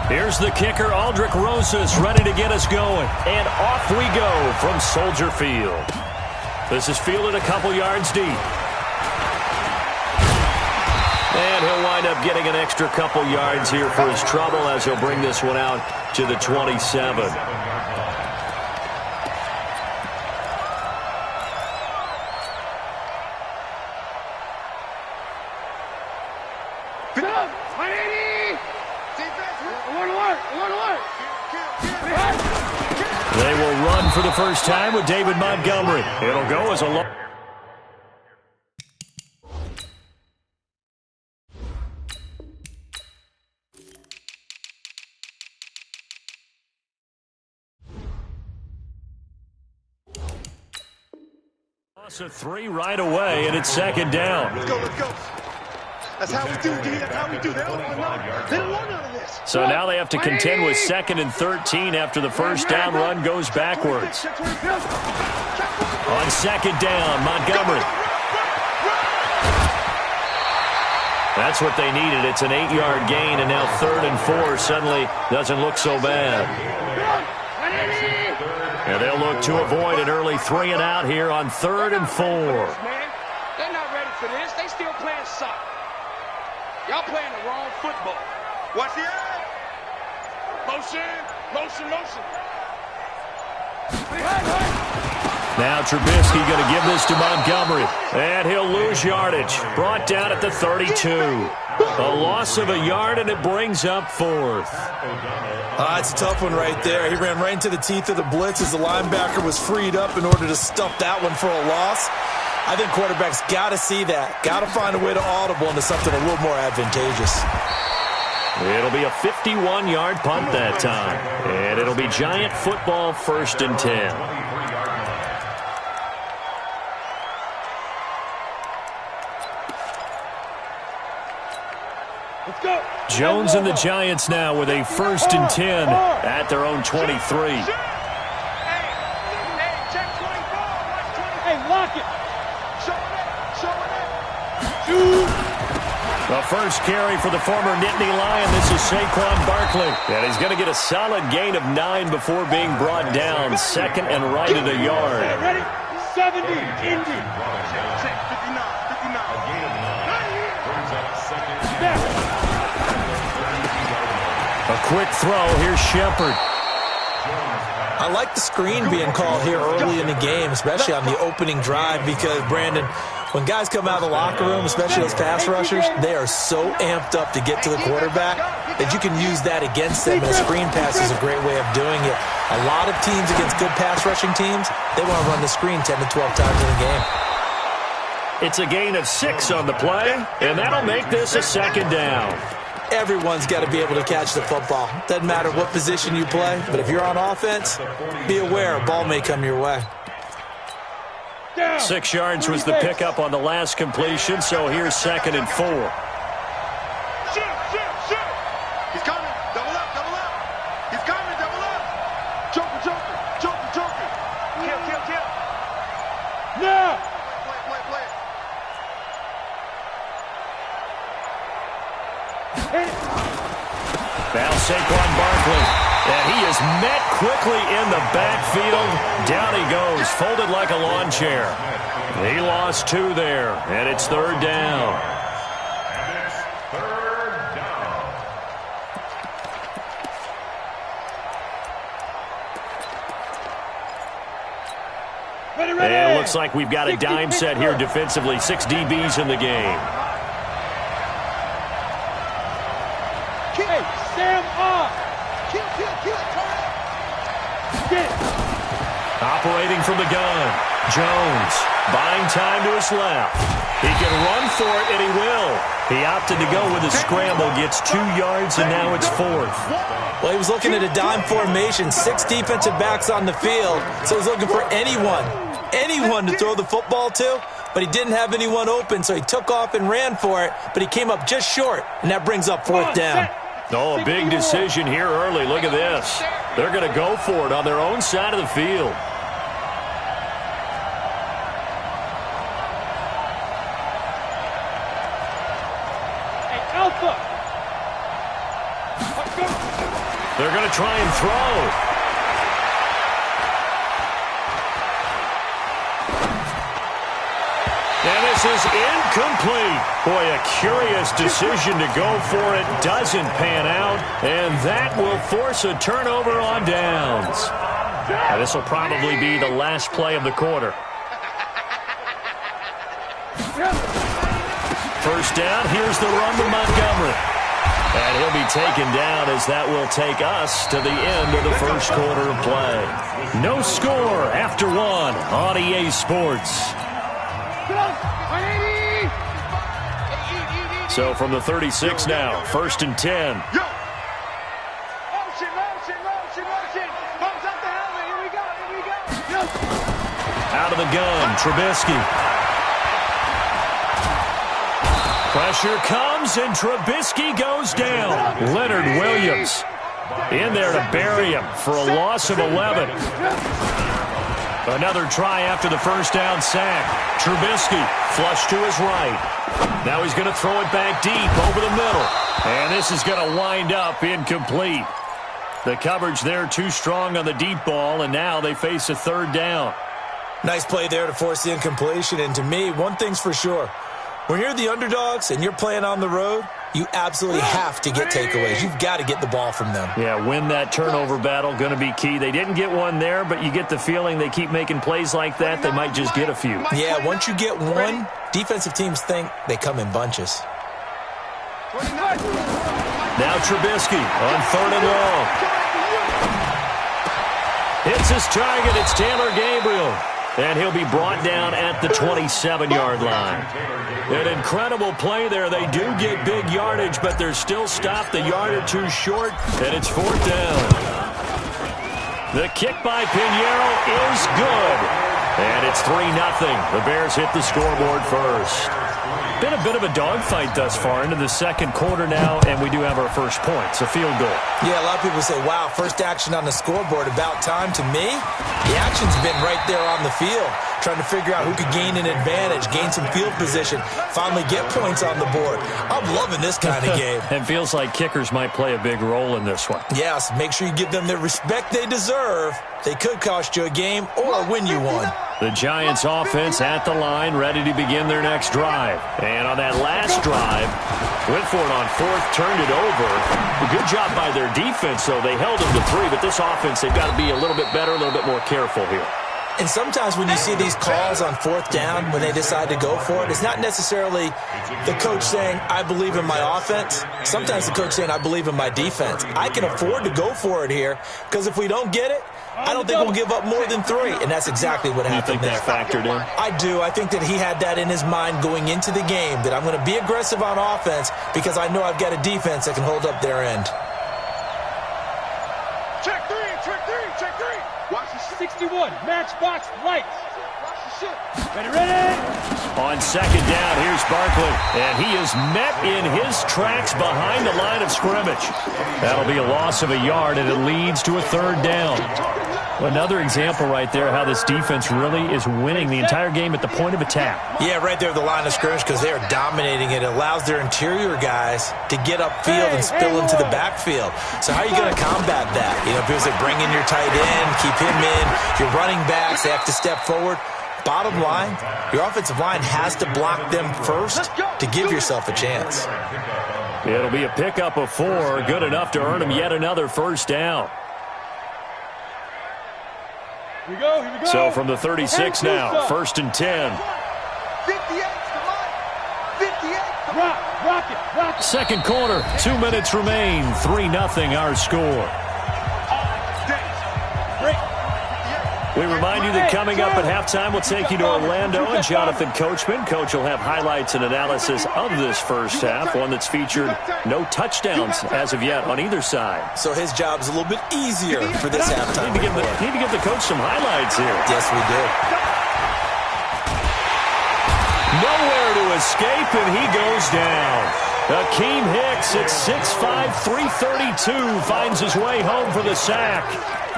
Here's the kicker, Aldrich Rosas, ready to get us going. And off we go from Soldier Field. This is fielded a couple yards deep. And he'll wind up getting an extra couple yards here for his trouble as he'll bring this one out to the 27. They will run for the first time with David Montgomery. It'll go as a long. Loss of 3 right away, and it's second down. Let's go, let's go. That's how we do, D. That's how we do. They don't want none of this. So now they have to contend with 2nd and 13 after the first down run goes backwards. On second down, Montgomery. That's what they needed. It's an 8-yard gain, and now 3rd and 4 suddenly doesn't look so bad. And they'll look to avoid an early 3 and out here on 3rd and 4. They're not ready for this. They still playing soccer. Y'all playing the wrong football. Watch the eye. Motion. Now Trubisky going to give this to Montgomery. And he'll lose yardage. Brought down at the 32. A loss of a yard, and it brings up 4th. It's a tough one right there. He ran right into the teeth of the blitz as the linebacker was freed up in order to stuff that one for a loss. I think quarterbacks got to see that. Got to find a way to audible into something a little more advantageous. It'll be a 51-yard punt that time. And it'll be Giant football, 1st and 10. Let's go. Jones and the Giants now with a 1st and 10 at their own 23. Hey, check 24. Hey, lock it. The first carry for the former Nittany Lion. This is Saquon Barkley. And he's going to get a solid gain of 9 before being brought down. 2nd and right at a yard. Ready? 70, Indy. A quick throw. Here's Shepard. I like the screen being called here early in the game, especially on the opening drive, because, Brandon, when guys come out of the locker room, especially those pass rushers, they are so amped up to get to the quarterback that you can use that against them, and a screen pass is a great way of doing it. A lot of teams against good pass rushing teams, they want to run the screen 10 to 12 times in a game. It's a gain of 6 on the play, and that'll make this a 2nd down. Everyone's got to be able to catch the football. Doesn't matter what position you play, but if you're on offense, be aware a ball may come your way. 6 yards was the pickup on the last completion, so here's 2nd and 4. Shoot. He's coming. Double up. He's coming. Double up. Joker. Kill. Now. Play. Now Saquon Barkley. And he is met quickly in the backfield. Down he goes, folded like a lawn chair. He lost 2 there, and it's 3rd down. And it looks like we've got a dime set here defensively. 6 DBs in the game. Hey, Sam off. Kill. Operating from the gun. Jones buying time to his left. He can run for it, and he will. He opted to go with a scramble, gets 2 yards, and now it's 4th. Well, he was looking at a dime formation, 6 defensive backs on the field, so he's looking for anyone to throw the football to, but he didn't have anyone open, so he took off and ran for it, but he came up just short, and that brings up 4th down. Oh, a big decision here early. Look at this. They're going to go for it on their own side of the field. Hey, Alpha. They're going to try and throw. And this is incomplete. Boy, a curious decision to go for it. Doesn't pan out. And that will force a turnover on downs. Now, this will probably be the last play of the quarter. First down. Here's the run to Montgomery. And he'll be taken down as that will take us to the end of the first quarter of play. No score after one on EA Sports. So from the 36 now, 1st and 10. Motion. Comes up the helmet. Here we go. Out of the gun, Trubisky. Pressure comes, and Trubisky goes down. Leonard Williams in there to bury him for a loss of 11. Another try after the first down sack. Trubisky flush to his right. Now he's going to throw it back deep over the middle. And this is going to wind up incomplete. The coverage there too strong on the deep ball, and now they face a third down. Nice play there to force the incompletion. And to me, one thing's for sure. When you're the underdogs and you're playing on the road, you absolutely have to get takeaways. You've got to get the ball from them. Yeah, win that turnover battle, going to be key. They didn't get one there, but you get the feeling they keep making plays like that, they might just get a few. Yeah, once you get one, defensive teams think they come in bunches. Now Trubisky on 3rd and long. Hits his target. It's Taylor Gabriel. And he'll be brought down at the 27-yard line. An incredible play there. They do get big yardage, but they're still stopped a yard or two short, and it's 4th down. The kick by Pinheiro is good. And it's 3-0. The Bears hit the scoreboard first. Been a bit of a dogfight thus far into the second quarter now, and we do have our first points, a field goal. Yeah, a lot of people say, wow, first action on the scoreboard, about time. To me, the action's been right there on the field, trying to figure out who could gain an advantage, gain some field position, finally get points on the board. I'm loving this kind of game. It feels like kickers might play a big role in this one. Yes, make sure you give them the respect they deserve. They could cost you a game or win you one. The Giants offense at the line, ready to begin their next drive. And on that last drive, went for it on 4th, turned it over. A good job by their defense, though. They held them to 3, but this offense, they've got to be a little bit better, a little bit more careful here. And sometimes when you see these calls on 4th down, when they decide to go for it, it's not necessarily the coach saying, I believe in my offense. Sometimes the coach saying, I believe in my defense. I can afford to go for it here, because if we don't get it, I don't think we'll give up more than 3, and that's exactly what happened there. You think that factored in? I do. I think that he had that in his mind going into the game, that I'm going to be aggressive on offense because I know I've got a defense that can hold up their end. Check 3. Watch the 61. Matchbox lights. Watch the shit. Ready. On 2nd down, here's Barkley. And he is met in his tracks behind the line of scrimmage. That'll be a loss of a yard, and it leads to a 3rd down. Another example right there how this defense really is winning the entire game at the point of attack. Yeah, right there at the line of scrimmage because they are dominating it. It allows their interior guys to get upfield and spill into the backfield. So how are you going to combat that? You know, because they bring in your tight end, keep him in. Your running backs, they have to step forward. Bottom line, your offensive line has to block them first to give yourself a chance. It'll be a pickup of 4, good enough to earn them yet another first down. Here we go. So from the 36 now, 1st and 10. 58, come on. 58, rock it. Second quarter, 2 minutes remain. 3-0 our score. We remind you that coming up at halftime, we'll take you to Orlando and Jonathan Coachman. Coach will have highlights and analysis of this first half, one that's featured no touchdowns as of yet on either side. So his job's a little bit easier for this halftime. Need to give the coach some highlights here. Yes, we do. Nowhere to escape, and he goes down. Akeem Hicks at 6'5", 332 finds his way home for the sack.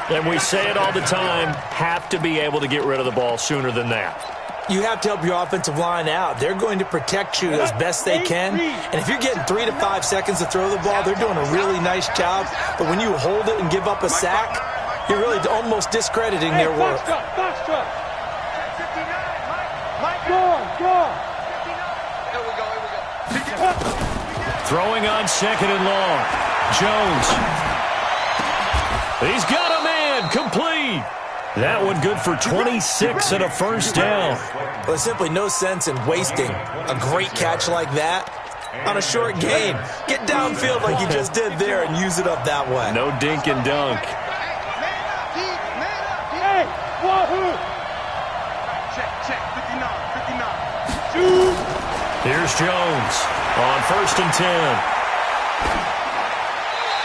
And we say it all the time, have to be able to get rid of the ball sooner than that. You have to help your offensive line out. They're going to protect you as best they can. And if you're getting 3 to 5 seconds to throw the ball, they're doing a really nice job. But when you hold it and give up a sack, you're really almost discrediting their work. Foxtrot. Throwing on 2nd and long. Jones. He's got a man. Complete. That one good for 26 and a first down. Well, there's simply no sense in wasting a great catch like that on a short gain. Get downfield like you just did there and use it up that way. No dink and dunk. Hey, wahoo! Check, 59. Shoot! Here's Jones on 1st and 10.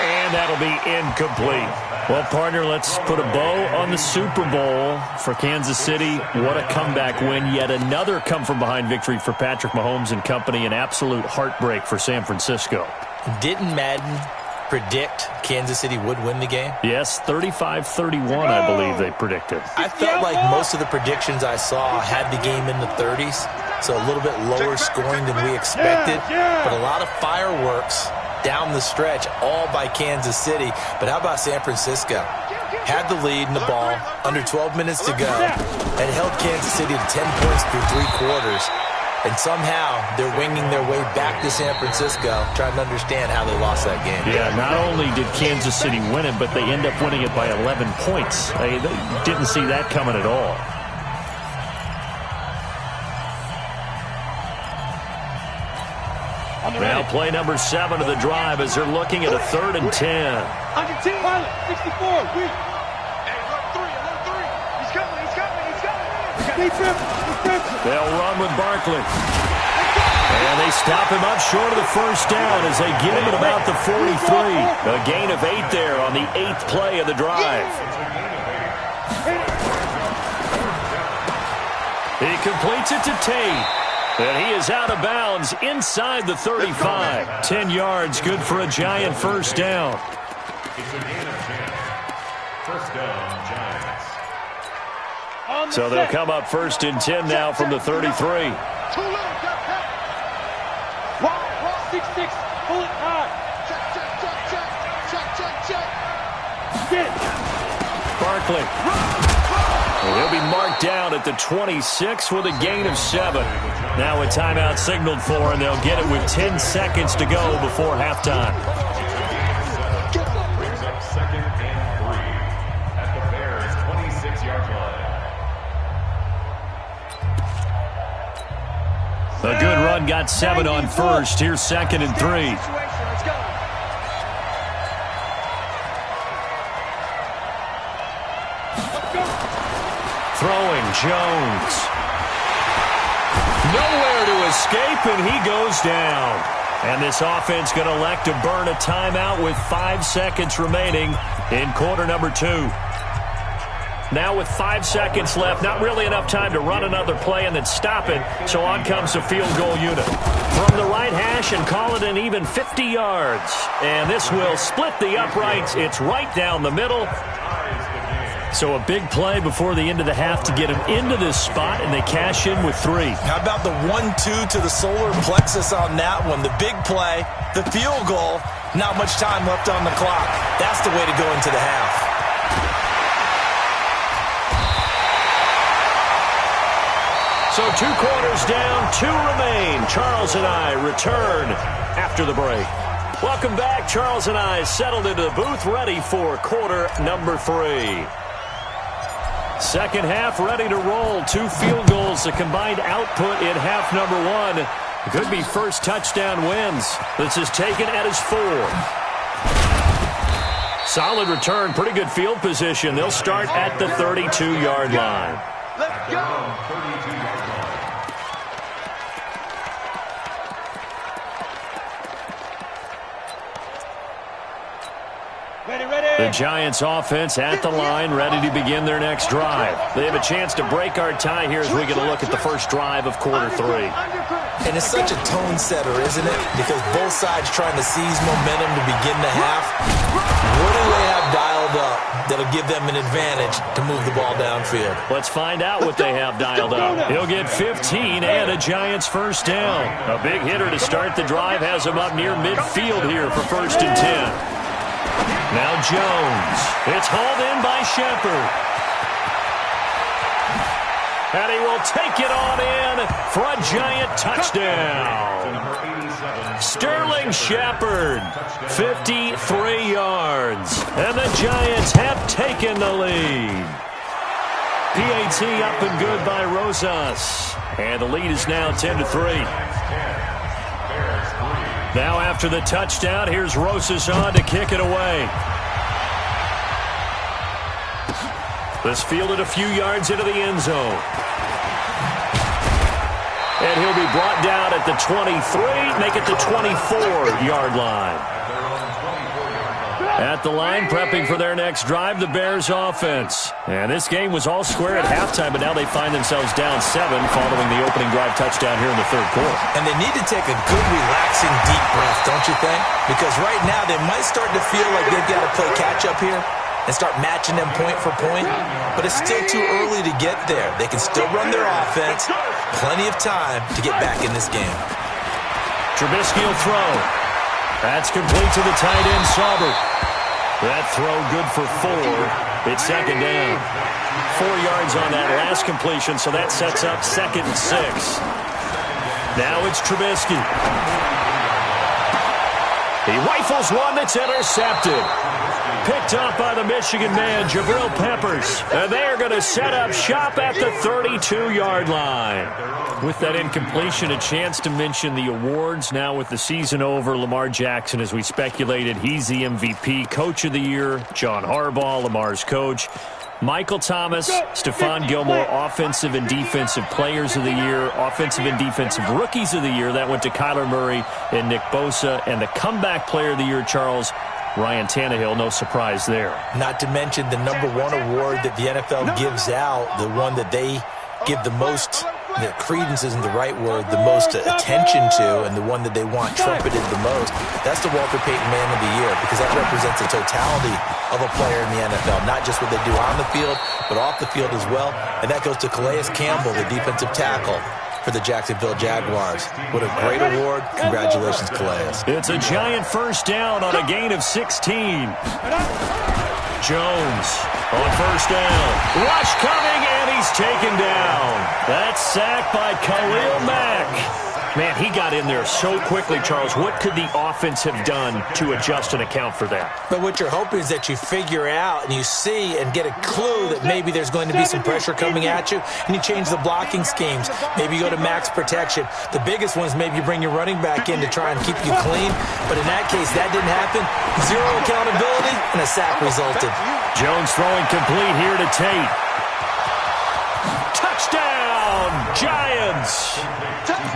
And that'll be incomplete. Well, partner, let's put a bow on the Super Bowl for Kansas City. What a comeback win. Yet another come-from-behind victory for Patrick Mahomes and company. An absolute heartbreak for San Francisco. Didn't Madden predict Kansas City would win the game? Yes, 35-31, I believe they predicted. I felt like most of the predictions I saw had the game in the 30s, so a little bit lower scoring than we expected. But a lot of fireworks down the stretch, all by Kansas City. But how about San Francisco? Had the lead in the ball, under 12 minutes to go, and held Kansas City to 10 points through 3 quarters. And somehow they're winging their way back to San Francisco, trying to understand how they lost that game. Yeah, not only did Kansas City win it, but they end up winning it by 11 points. They didn't see that coming at all. Now play number 7 of the drive as they're looking at a 3rd and 10. Pilot, 64, weak. Hey, look 3. He's coming. They'll run with Barkley. And they stop him up short of the first down as they get him at about the 43. A gain of 8 there on the 8th play of the drive. He completes it to Tate. And he is out of bounds inside the 35. 10 yards, good for a Giant first down. So they'll come up 1st and 10 now from the 33. 6-6, pull it high. Check. Barkley. He'll be marked down at the 26 with a gain of 7. Now a timeout signaled for, and they'll get it with 10 seconds to go before halftime. Brings up 2nd and 3 at the Bears' 26-yard line. A good run got 7 on 1st. Here's 2nd and 3. Throwing Jones. Nowhere to escape, and he goes down. And this offense going to elect to burn a timeout with 5 seconds remaining in quarter number 2. Now with 5 seconds left, not really enough time to run another play and then stop it. So on comes the field goal unit. From the right hash and call it an even 50 yards. And this will split the uprights. It's right down the middle. So a big play before the end of the half to get him into this spot, and they cash in with 3. How about the 1-2 to the solar plexus on that one? The big play, the field goal, not much time left on the clock. That's the way to go into the half. So 2 quarters down, 2 remain. Charles and I return after the break. Welcome back. Charles and I settled into the booth, ready for quarter number 3. Second half ready to roll. 2 field goals, the combined output in half number 1. Could be first touchdown wins. This is taken at his 4. Solid return, pretty good field position. They'll start at the 32-yard line. Let's go. The Giants offense at the line, ready to begin their next drive. They have a chance to break our tie here as we get a look at the first drive of quarter 3. And it's such a tone setter, isn't it? Because both sides trying to seize momentum to begin the half. What do they have dialed up? that'll give them an advantage to move the ball downfield. Let's find out what they have dialed up. He'll get 15 and a Giants first down. A big hitter to start the drive has him up near midfield here for 1st and 10. Now Jones. It's hauled in by Shepard. And he will take it on in for a Giant touchdown. Sterling Shepard, 53 yards. And the Giants have taken the lead. PAT up and good by Rosas. And the lead is now 10-3. Now after the touchdown, here's Rosas on to kick it away. This fielded a few yards into the end zone. And he'll be brought down at the 23, make it the 24-yard line. At the line, prepping for their next drive, the Bears offense. And this game was all square at halftime, but now they find themselves down 7 following the opening drive touchdown here in the 3rd quarter. And they need to take a good, relaxing, deep breath, don't you think? Because right now they might start to feel like they've got to play catch-up here and start matching them point for point, but it's still too early to get there. They can still run their offense. Plenty of time to get back in this game. Trubisky will throw. That's complete to the tight end, Sauber. That throw good for 4. It's 2nd down. 4 yards on that last completion, so that sets up 2nd and 6. Now it's Trubisky. He rifles one that's intercepted. Picked up by the Michigan man, Jabril Peppers. And they are going to set up shop at the 32-yard line. With that incompletion, a chance to mention the awards. Now with the season over, Lamar Jackson, as we speculated, he's the MVP, Coach of the Year. John Harbaugh, Lamar's coach. Michael Thomas, Stephon Gilmore, Offensive and Defensive Players of the Year, Offensive and Defensive Rookies of the Year. That went to Kyler Murray and Nick Bosa. And the Comeback Player of the Year, Charles, Ryan Tannehill, no surprise there. Not to mention the #1 award that the NFL gives out, the one that they give the most, the credence isn't the right word, the most attention to, and the one that they want trumpeted the most. That's the Walter Payton Man of the Year, because that represents the totality of a player in the NFL, not just what they do on the field, but off the field as well. And that goes to Calais Campbell, the defensive tackle for the Jacksonville Jaguars. What a great award. Congratulations, Calais. It's a Giant first down on a gain of 16. Jones on first down. Rush coming, and he's taken down. That's sacked by Khalil Mack. Man, he got in there so quickly, Charles. What could the offense have done to adjust and account for that? But what you're hoping is that you figure out and you see and get a clue that maybe there's going to be some pressure coming at you, and you change the blocking schemes. Maybe you go to max protection. The biggest one is maybe you bring your running back in to try and keep you clean. But in that case, that didn't happen. 0 accountability, and a sack resulted. Jones throwing complete here to Tate. Touchdown, Giants!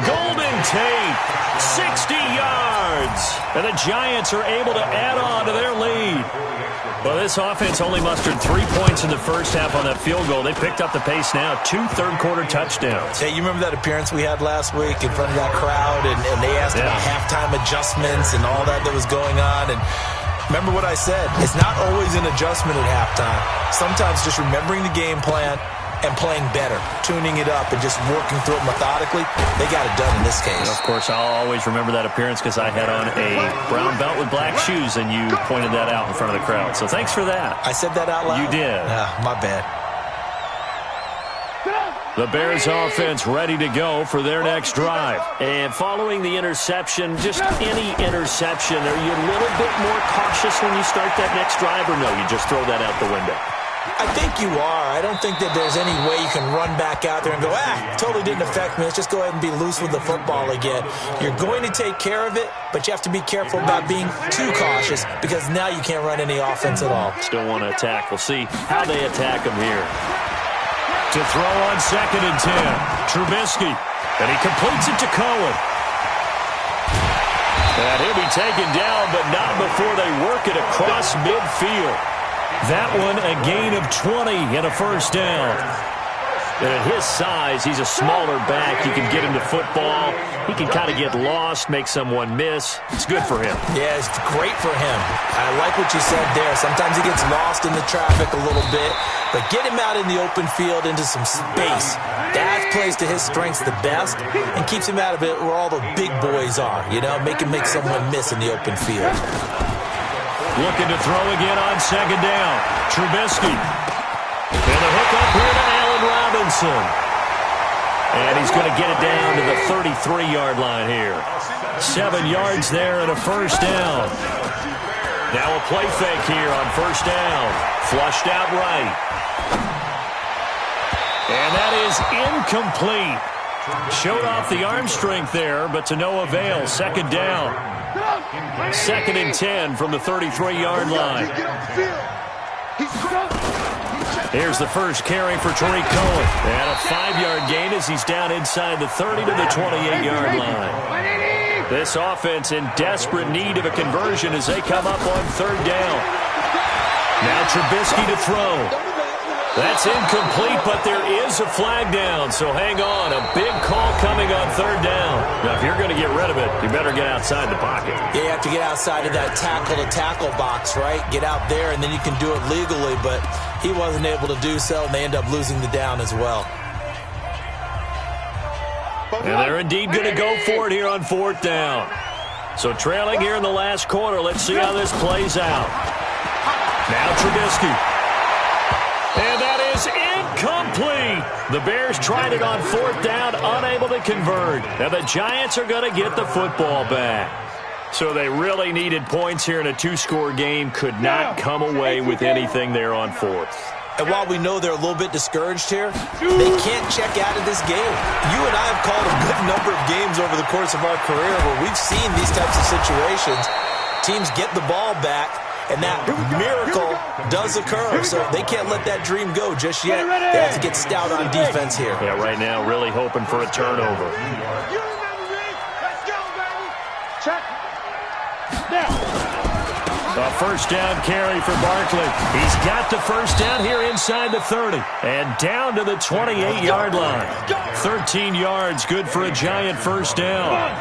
Golden Tate, 60 yards. And the Giants are able to add on to their lead. Well, this offense only mustered 3 points in the first half on that field goal. They picked up the pace now, 2 third-quarter touchdowns. Hey, you remember that appearance we had last week in front of that crowd, and they asked about halftime adjustments and all that was going on, and remember what I said. It's not always an adjustment at halftime. Sometimes just remembering the game plan and playing better, tuning it up, and just working through it methodically. They got it done in this case. And of course, I'll always remember that appearance because I had on a brown belt with black shoes, and you pointed that out in front of the crowd. So thanks for that. I said that out loud? You did. My bad. The Bears offense ready to go for their next drive. And following the interception, just any interception, are you a little bit more cautious when you start that next drive, or no, you just throw that out the window? I think you are. I don't think that there's any way you can run back out there and go, totally didn't affect me. Let's just go ahead and be loose with the football again. You're going to take care of it, but you have to be careful about being too cautious because now you can't run any offense at all. Still want to attack. We'll see how they attack him here. To throw on 2nd and 10. Trubisky. And he completes it to Cohen. And he'll be taken down, but not before they work it across midfield. That one, a gain of 20 and a first down. And at his size, he's a smaller back. You can get him to football. He can kind of get lost, make someone miss. It's good for him. Yeah, it's great for him. I like what you said there. Sometimes he gets lost in the traffic a little bit, but get him out in the open field into some space. That plays to his strengths the best and keeps him out of it where all the big boys are, you know, make him make someone miss in the open field. Looking to throw again on second down. Trubisky. And a hook up here to Allen Robinson. And he's going to get it down to the 33-yard line here. 7 yards there and a first down. Now a play fake here on first down. Flushed out right. And that is incomplete. Showed off the arm strength there, but to no avail. Second down. 2nd and 10 from the 33-yard line. Here's the first carry for Tariq Cohen. And a 5-yard gain as he's down inside the 30 to the 28-yard line. This offense in desperate need of a conversion as they come up on third down. Now Trubisky to throw. That's incomplete, but there is a flag down, so hang on. A big call coming on third down. Now, if you're going to get rid of it, you better get outside the pocket. Yeah, you have to get outside of that tackle-to-tackle box, right? Get out there, and then you can do it legally, but he wasn't able to do so, and they end up losing the down as well. And they're indeed going to go for it here on fourth down. So trailing here in the last quarter. Let's see how this plays out. Now Trubisky. And that is incomplete. The Bears tried it on fourth down, unable to convert. Now the Giants are going to get the football back. So they really needed points here in a 2-score game. Could not come away with anything there on fourth. And while we know they're a little bit discouraged here, they can't check out of this game. You and I have called a good number of games over the course of our career where we've seen these types of situations. Teams get the ball back, and that miracle does occur. So they can't let that dream go just yet. They have to get stout on defense here. Yeah, right now really hoping for a turnover. A first down carry for Barkley. He's got the first down here inside the 30. And down to the 28-yard line. 13 yards, good for a Giant first down.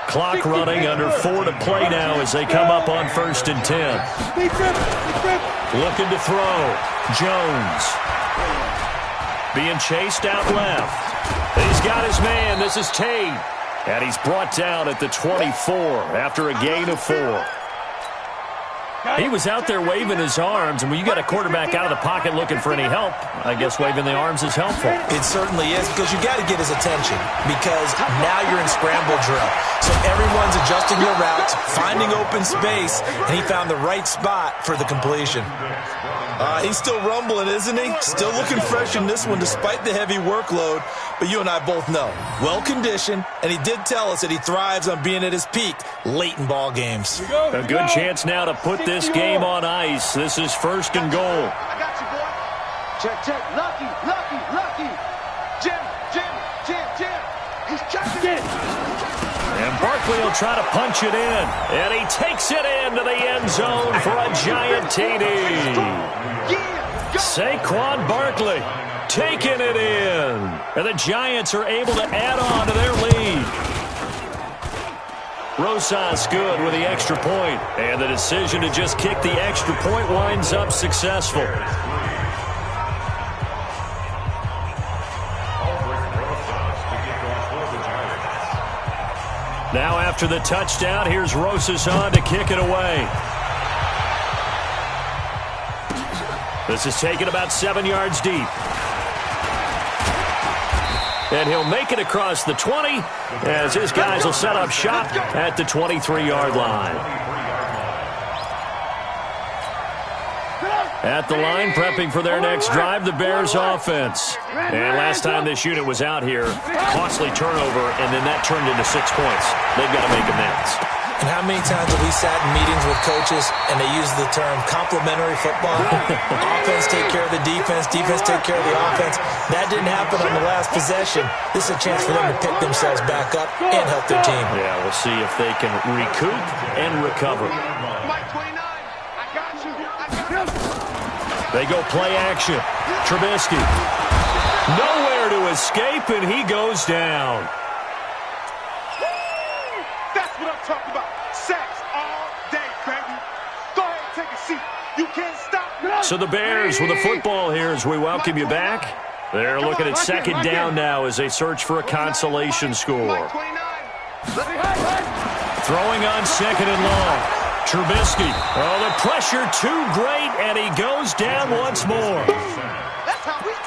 Clock running, under 4 to play now as they come up on 1st and 10. Looking to throw. Jones. Being chased out left. He's got his man. This is Tate. And he's brought down at the 24 after a gain of 4. He was out there waving his arms, and when you got a quarterback out of the pocket looking for any help, I guess waving the arms is helpful. It certainly is, because you got to get his attention, because now you're in scramble drill. So everyone's adjusting their routes, finding open space, and he found the right spot for the completion. He's still rumbling, isn't he? Still looking fresh in this one despite the heavy workload, but you and I both know, well-conditioned, and he did tell us that he thrives on being at his peak late in ball games. A good chance now to put this game on ice. This is 1st and goal. I got you, boy. Check, check. Lucky. Jim. He's checking it. And Barkley will try to punch it in. And he takes it into the end zone for a Giant TD. Saquon Barkley taking it in. And the Giants are able to add on to their lead. Rosas good with the extra point. And the decision to just kick the extra point winds up successful. Now after the touchdown, here's Rosas on to kick it away. This is taken about 7 yards deep. And he'll make it across the 20 as his guys will set up shop at the 23-yard line. At the line, prepping for their next drive, the Bears offense. And last time this unit was out here, costly turnover, and then that turned into 6 points. They've got to make amends. And how many times have we sat in meetings with coaches and they use the term complementary football? Offense take care of the defense, defense take care of the offense. That didn't happen on the last possession. This is a chance for them to pick themselves back up and help their team. Yeah, we'll see if they can recoup and recover. Mike 29, I got you. Got you. They go play action. Trubisky. Nowhere to escape, and he goes down. That's what I'm talking about. Sacks all day, baby. Go ahead and take a seat. You can't stop. So the Bears with the football here as we welcome you back. They're looking at second down now as they search for a consolation score. Throwing on second and long. Trubisky. Oh, the pressure too great, and he goes down once more.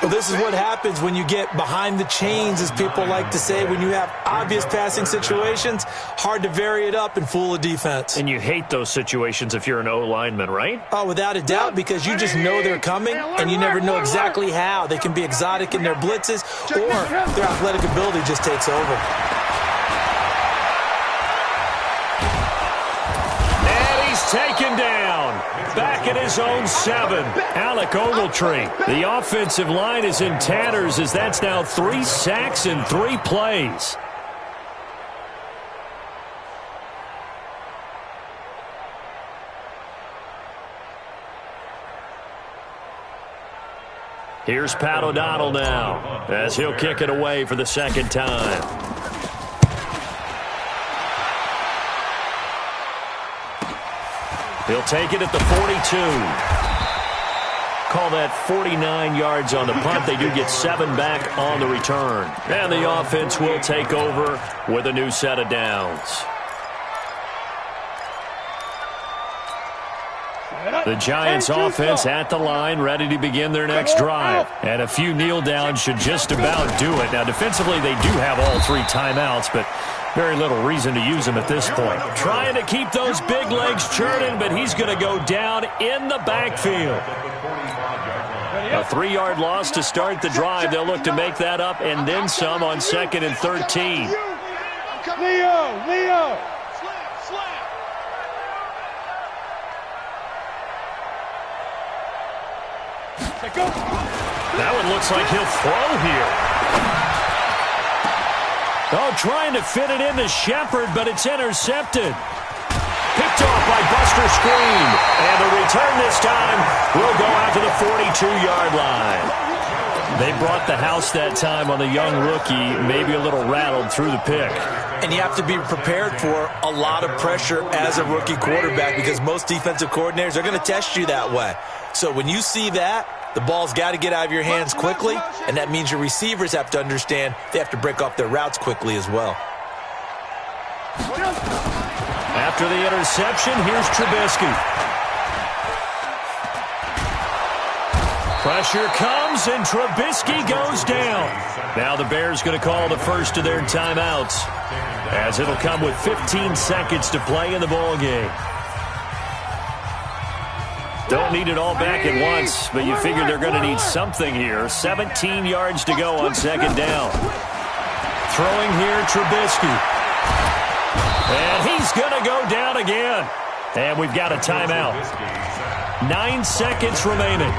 Well, this is what happens when you get behind the chains, as people like to say. When you have obvious passing situations, hard to vary it up and fool a defense. And you hate those situations if you're an O-lineman, right? Oh, without a doubt, because you just know they're coming, and you never know exactly how. They can be exotic in their blitzes, or their athletic ability just takes over. Taken down. Back at his own 7. Alec Ogletree. The offensive line is in tatters as that's now 3 sacks in 3 plays. Here's Pat O'Donnell now as he'll kick it away for the second time. He'll take it at the 42. Call that 49 yards on the punt. They do get 7 back on the return. And the offense will take over with a new set of downs. The Giants offense at the line, ready to begin their next drive. And a few kneel downs should just about do it. Now, defensively, they do have all 3 timeouts, but very little reason to use them at this point. Trying to keep those big legs churning, but he's going to go down in the backfield. A 3-yard loss to start the drive. They'll look to make that up and then some on 2nd and 13. Leo! That one looks like he'll throw here. Oh, trying to fit it into Shepard, but it's intercepted. Picked off by Buster Screen. And the return this time will go out to the 42-yard line. They brought the house that time on the young rookie, maybe a little rattled through the pick. And you have to be prepared for a lot of pressure as a rookie quarterback because most defensive coordinators are going to test you that way. So when you see that, the ball's got to get out of your hands quickly, and that means your receivers have to understand they have to break off their routes quickly as well. After the interception, here's Trubisky. Pressure comes, and Trubisky goes down. Now the Bears going to call the first of their timeouts, as it'll come with 15 seconds to play in the ballgame. Don't need it all back at once, but you figure they're going to need something here. 17 yards to go on 2nd down. Throwing here, Trubisky. And he's going to go down again. And we've got a timeout. 9 seconds remaining.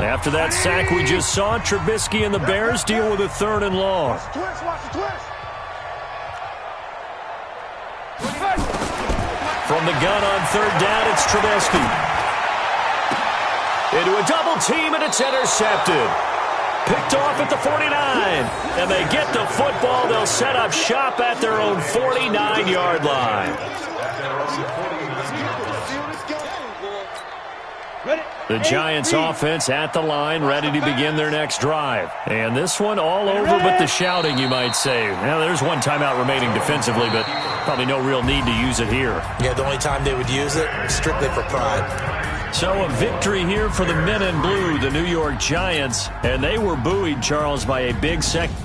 After that sack we just saw, Trubisky and the Bears deal with a 3rd and long. From the gun on 3rd down, it's Trubisky. Into a double team, and it's intercepted. Picked off at the 49. And they get the football. They'll set up shop at their own 49-yard line. The Giants offense at the line, ready to begin their next drive. And this one all over but the shouting, you might say. Now, there's one timeout remaining defensively, but probably no real need to use it here. Yeah, the only time they would use it, strictly for pride. So a victory here for the men in blue, the New York Giants. And they were buoyed, Charles, by a big second.